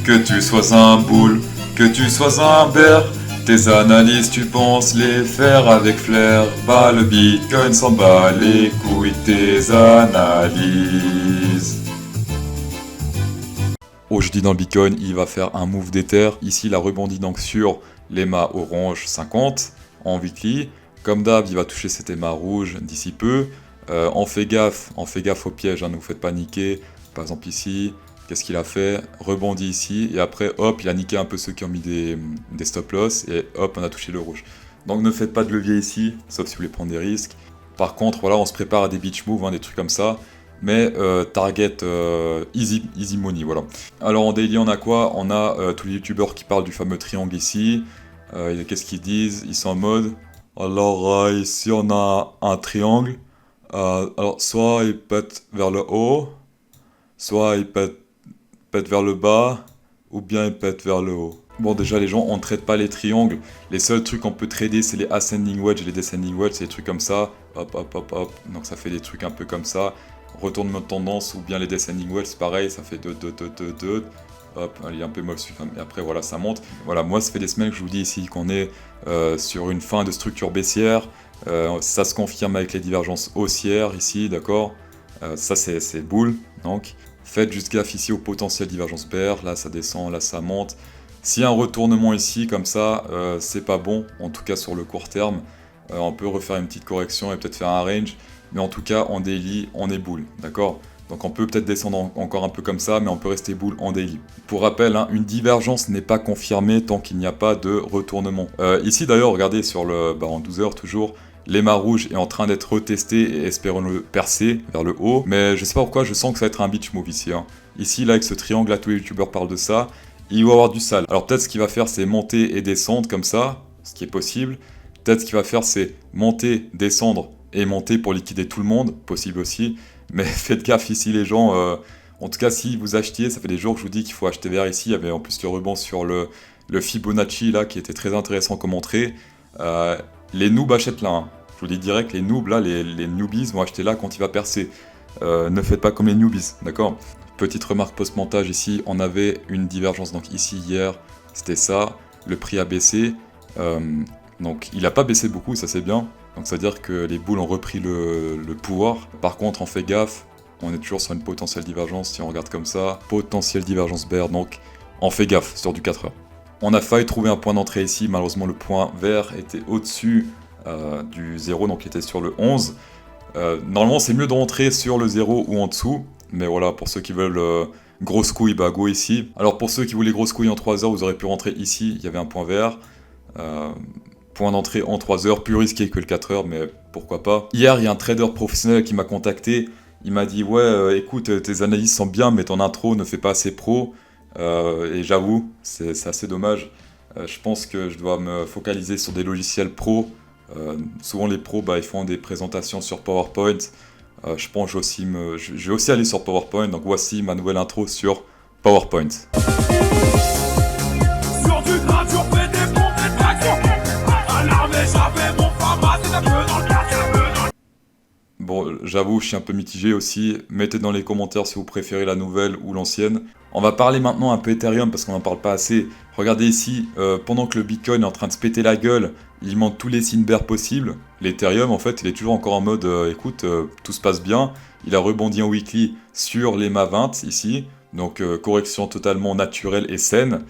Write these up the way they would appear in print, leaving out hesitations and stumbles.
Que tu sois un boule, que tu sois un bear, tes analyses tu penses les faire avec flair. Bah le Bitcoin s'en bat les couilles tes analyses. Aujourd'hui dans le Bitcoin, il va faire un move d'Ether. Ici, il a rebondi donc sur l'EMA orange 50 en weekly. Comme d'hab, il va toucher cet EMA rouge d'ici peu. On fait gaffe au piège, hein, ne vous faites pas niquer. Par exemple ici, qu'est-ce qu'il a fait? Rebondi ici, et après, hop, il a niqué un peu ceux qui ont mis des stop loss, et hop, on a touché le rouge. Donc ne faites pas de levier ici, sauf si vous voulez prendre des risques. Par contre, voilà, on se prépare à des beach moves, hein, des trucs comme ça. Mais target easy money, voilà. Alors en daily, on a quoi? On a tous les youtubeurs qui parlent du fameux triangle ici. Qu'est-ce qu'ils disent? Ils sont en mode... Alors ici, on a un triangle. Alors soit il pète vers le haut, soit il pète vers le bas, ou bien il pète vers le haut. Bon, déjà, les gens, on ne traite pas les triangles. Les seuls trucs qu'on peut trader, c'est les ascending wedge et les descending wedge, c'est des trucs comme ça. Hop, hop, hop, hop. Donc ça fait des trucs un peu comme ça. Retournement de tendance, ou bien les descending wedge, c'est pareil, ça fait 2. Hop, il est un peu molle celui-là, et après voilà, ça monte. Voilà, moi, ça fait des semaines que je vous dis ici qu'on est sur une fin de structure baissière. Ça se confirme avec les divergences haussières ici, d'accord. Ça, c'est bull, donc. Faites juste gaffe ici au potentiel divergence bear. Là, ça descend, là, ça monte. S'il y a un retournement ici, comme ça, c'est pas bon, en tout cas sur le court terme. On peut refaire une petite correction et peut-être faire un range. Mais en tout cas, en daily, on est bull, d'accord? Donc on peut peut-être descendre encore un peu comme ça, mais on peut rester bull en daily. Pour rappel, hein, une divergence n'est pas confirmée tant qu'il n'y a pas de retournement. Ici d'ailleurs, regardez sur le en 12 heures toujours, l'EMA rouge est en train d'être retesté et espérons-le percer vers le haut. Mais je sais pas pourquoi, je sens que ça va être un beach move ici. Hein. Ici, là, avec ce triangle, là, tous les youtubeurs parlent de ça. Il va y avoir du sale. Alors peut-être ce qu'il va faire, c'est monter et descendre comme ça, ce qui est possible. Peut-être ce qu'il va faire, c'est monter, descendre et monter pour liquider tout le monde, possible aussi. Mais faites gaffe ici les gens, en tout cas si vous achetiez, ça fait des jours que je vous dis qu'il faut acheter vers ici, il y avait en plus le rebond sur le Fibonacci là qui était très intéressant comme entrée. Les noobs achètent là, hein. Je vous dis direct, les noobs là, les newbies vont acheter là quand il va percer. Ne faites pas comme les newbies, d'accord? Petite remarque post-montage ici, on avait une divergence donc ici hier, c'était ça, le prix a baissé, donc il n'a pas baissé beaucoup, ça c'est bien. Donc ça veut dire que les boules ont repris le pouvoir. Par contre, on fait gaffe, on est toujours sur une potentielle divergence, si on regarde comme ça. Potentielle divergence bear, donc on fait gaffe sur du 4 heures. On a failli trouver un point d'entrée ici, malheureusement le point vert était au-dessus du 0, donc il était sur le 11. Normalement c'est mieux de rentrer sur le 0 ou en dessous, mais voilà, pour ceux qui veulent grosse couille, bah go ici. Alors pour ceux qui voulaient grosse couille en 3 heures, vous aurez pu rentrer ici, il y avait un point vert. Point d'entrée en 3 heures, plus risqué que le 4 heures, mais pourquoi pas. Hier, il y a un trader professionnel qui m'a contacté. Il m'a dit, ouais, écoute, tes analyses sont bien, mais ton intro ne fait pas assez pro. Et j'avoue, c'est assez dommage. Je pense que je dois me focaliser sur des logiciels pro. Souvent, les pros, bah, ils font des présentations sur PowerPoint. Je pense que je vais aussi aller sur PowerPoint. Donc voici ma nouvelle intro sur PowerPoint. Bon, j'avoue, je suis un peu mitigé aussi. Mettez dans les commentaires si vous préférez la nouvelle ou l'ancienne. On va parler maintenant un peu Ethereum parce qu'on n'en parle pas assez. Regardez ici, pendant que le Bitcoin est en train de se péter la gueule, il manque tous les signes bear possibles. L'Ethereum, en fait, il est toujours encore en mode, écoute, tout se passe bien. Il a rebondi en weekly sur l'EMA 20 ici. Donc, correction totalement naturelle et saine.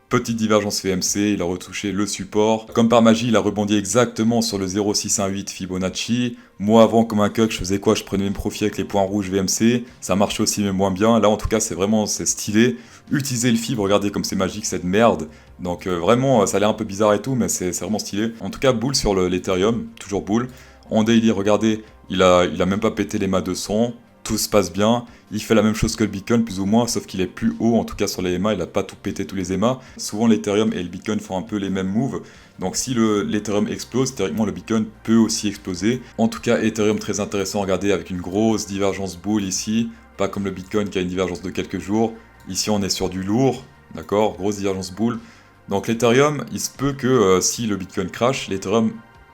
Petite divergence VMC, il a retouché le support. Comme par magie, il a rebondi exactement sur le 0,618 Fibonacci. Moi, avant, comme un cuck, je faisais quoi? Je prenais mes profits avec les points rouges VMC. Ça marchait aussi, mais moins bien. Là, en tout cas, c'est stylé. Utilisez le Fib, regardez comme c'est magique cette merde. Donc vraiment, ça a l'air un peu bizarre et tout, mais c'est vraiment stylé. En tout cas, bull sur l'Ethereum, toujours bull. En daily, regardez, il a même pas pété les mâts 200. Tout se passe bien, il fait la même chose que le Bitcoin plus ou moins, sauf qu'il est plus haut, en tout cas sur les EMA, il n'a pas tout pété tous les EMA. Souvent l'Ethereum et le Bitcoin font un peu les mêmes moves, donc si l'Ethereum explose, théoriquement le Bitcoin peut aussi exploser. En tout cas, Ethereum très intéressant, regardez, avec une grosse divergence bull ici, pas comme le Bitcoin qui a une divergence de quelques jours. Ici on est sur du lourd, d'accord, grosse divergence bull. Donc l'Ethereum, il se peut que si le Bitcoin crash, l'Ethereum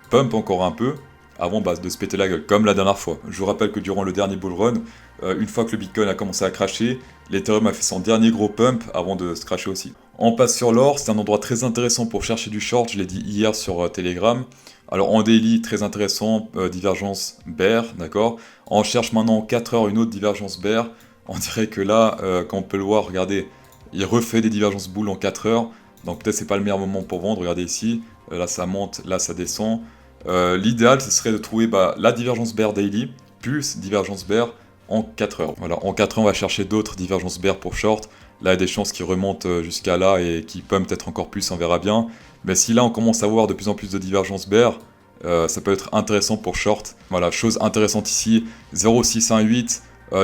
pump encore un peu. avant de se péter la gueule, comme la dernière fois. Je vous rappelle que durant le dernier bull run, une fois que le Bitcoin a commencé à crasher, l'Ethereum a fait son dernier gros pump avant de se crasher aussi. On passe sur l'or, c'est un endroit très intéressant pour chercher du short, je l'ai dit hier sur Telegram. Alors en daily, très intéressant, divergence bear, d'accord. On cherche maintenant en 4 heures une autre divergence bear. On dirait que là, quand on peut le voir, regardez, il refait des divergences bull en 4 heures. Donc peut-être c'est pas le meilleur moment pour vendre, regardez ici, là ça monte, là ça descend. L'idéal ce serait de trouver la divergence bear daily, plus divergence bear en 4 heures. Voilà, en 4 heures on va chercher d'autres divergences bear pour short. Là il y a des chances qui remontent jusqu'à là et qui pump peut-être encore plus, on verra bien. Mais si là on commence à voir de plus en plus de divergences bear, ça peut être intéressant pour short. Voilà, chose intéressante ici, 0,618,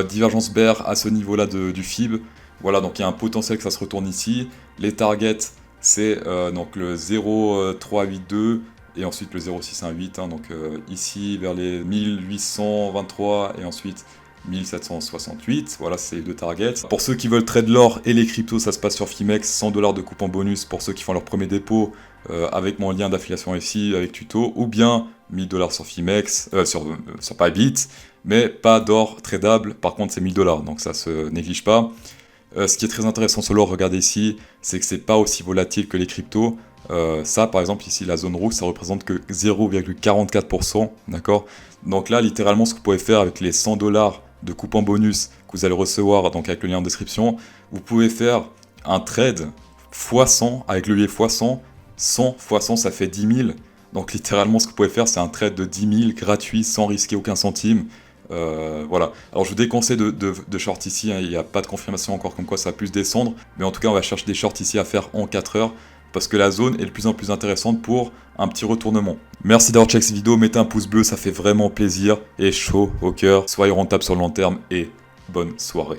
divergence bear à ce niveau-là du FIB. Voilà, donc il y a un potentiel que ça se retourne ici. Les targets, c'est donc le 0,382 et ensuite le 0,618. Hein, donc ici vers les 1823 et ensuite 1768. Voilà, c'est les deux targets. Pour ceux qui veulent trade l'or et les cryptos, ça se passe sur Fimex, 100 $ de coupon bonus pour ceux qui font leur premier dépôt avec mon lien d'affiliation ici, avec tuto, ou bien 1000 $ sur Fimex, sur Bybit, mais pas d'or tradable. Par contre, c'est 1000 $, donc ça se néglige pas. Ce qui est très intéressant sur l'or, regardez ici, c'est que c'est pas aussi volatile que les cryptos. Ça, par exemple, ici, la zone rouge, ça représente que 0,44%, d'accord? Donc là, littéralement, ce que vous pouvez faire avec les 100 $ de coupon bonus que vous allez recevoir, donc avec le lien en description, vous pouvez faire un trade x100, avec le levier x100, 100 x 100, ça fait 10 000. Donc littéralement, ce que vous pouvez faire, c'est un trade de 10 000 gratuit, sans risquer aucun centime. Voilà. Alors je vous déconseille de short ici, hein. Il n'y a pas de confirmation encore comme quoi ça va plus descendre, mais en tout cas on va chercher des shorts ici à faire en 4 heures, parce que la zone est de plus en plus intéressante pour un petit retournement. Merci d'avoir checké cette vidéo, mettez un pouce bleu, ça fait vraiment plaisir, et chaud au cœur, soyez rentable sur le long terme, et bonne soirée.